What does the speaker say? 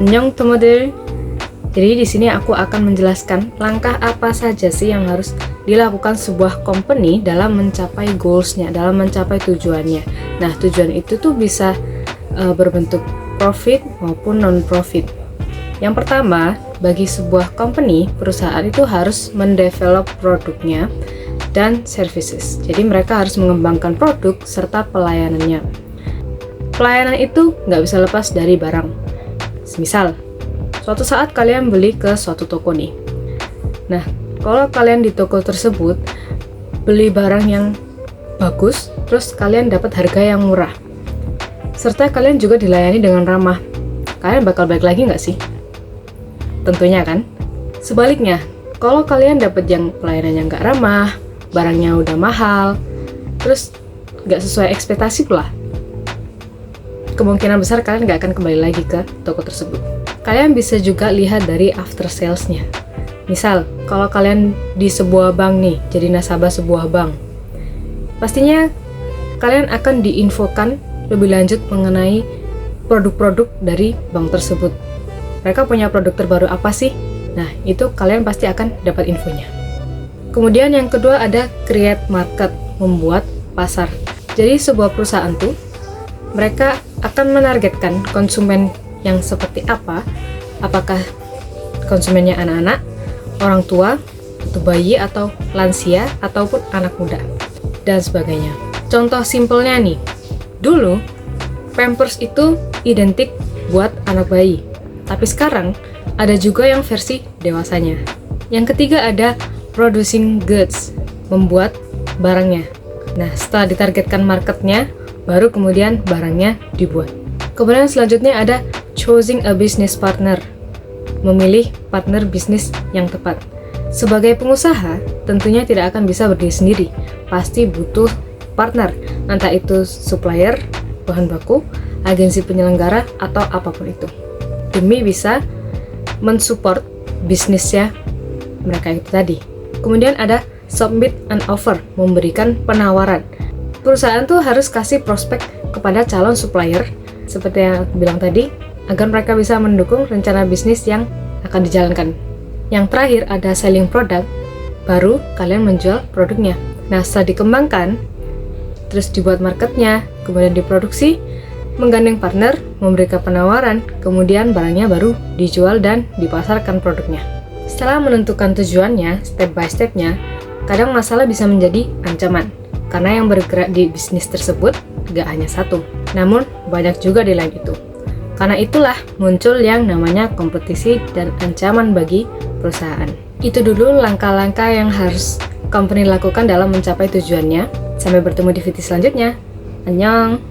Annyeong teman-teman. Jadi di sini aku akan menjelaskan langkah apa saja sih yang harus dilakukan sebuah company dalam mencapai goals-nya, dalam mencapai tujuannya. Nah, tujuan itu tuh bisa berbentuk profit maupun non-profit. Yang pertama, bagi sebuah company, perusahaan itu harus mendevelop produknya dan services. Jadi mereka harus mengembangkan produk serta pelayanannya. Pelayanan itu nggak bisa lepas dari barang. Misal, suatu saat kalian beli ke suatu toko nih. Nah, kalau kalian di toko tersebut beli barang yang bagus, terus kalian dapat harga yang murah, serta kalian juga dilayani dengan ramah, kalian bakal balik lagi nggak sih? Tentunya kan? Sebaliknya, kalau kalian dapat yang pelayanannya nggak ramah, barangnya udah mahal, terus nggak sesuai ekspektasi pula, kemungkinan besar kalian nggak akan kembali lagi ke toko tersebut. Kalian bisa juga lihat dari after sales-nya. Misal, kalau kalian di sebuah bank nih, jadi nasabah sebuah bank, pastinya kalian akan diinfokan lebih lanjut mengenai produk-produk dari bank tersebut. Mereka punya produk terbaru apa sih? Nah, itu kalian pasti akan dapat infonya. Kemudian yang kedua ada create market, membuat pasar. Jadi sebuah perusahaan tuh, mereka akan menargetkan konsumen yang seperti apa, apakah konsumennya anak-anak, orang tua, atau bayi, atau lansia, ataupun anak muda, dan sebagainya. Contoh simpelnya nih, dulu Pampers itu identik buat anak bayi, tapi sekarang ada juga yang versi dewasanya. Yang ketiga ada producing goods, membuat barangnya. Nah, setelah ditargetkan marketnya, baru kemudian barangnya dibuat. Kemudian selanjutnya ada choosing a business partner, memilih partner bisnis yang tepat. Sebagai pengusaha, tentunya tidak akan bisa berdiri sendiri, pasti butuh partner, entah itu supplier, bahan baku, agensi penyelenggara, atau apapun itu, demi bisa mensupport bisnisnya mereka itu tadi. Kemudian ada submit an offer, memberikan penawaran. Perusahaan tuh harus kasih prospek kepada calon supplier, seperti yang aku bilang tadi, agar mereka bisa mendukung rencana bisnis yang akan dijalankan. Yang terakhir ada selling product, baru kalian menjual produknya. Nah, setelah dikembangkan, terus dibuat marketnya, kemudian diproduksi, menggandeng partner, memberikan penawaran, kemudian barangnya baru dijual dan dipasarkan produknya. Setelah menentukan tujuannya, step by stepnya, kadang masalah bisa menjadi ancaman, karena yang bergerak di bisnis tersebut gak hanya satu, namun banyak juga di lain itu. Karena itulah muncul yang namanya kompetisi dan ancaman bagi perusahaan. Itu dulu langkah-langkah yang harus company lakukan dalam mencapai tujuannya. Sampai bertemu di video selanjutnya. Annyeong!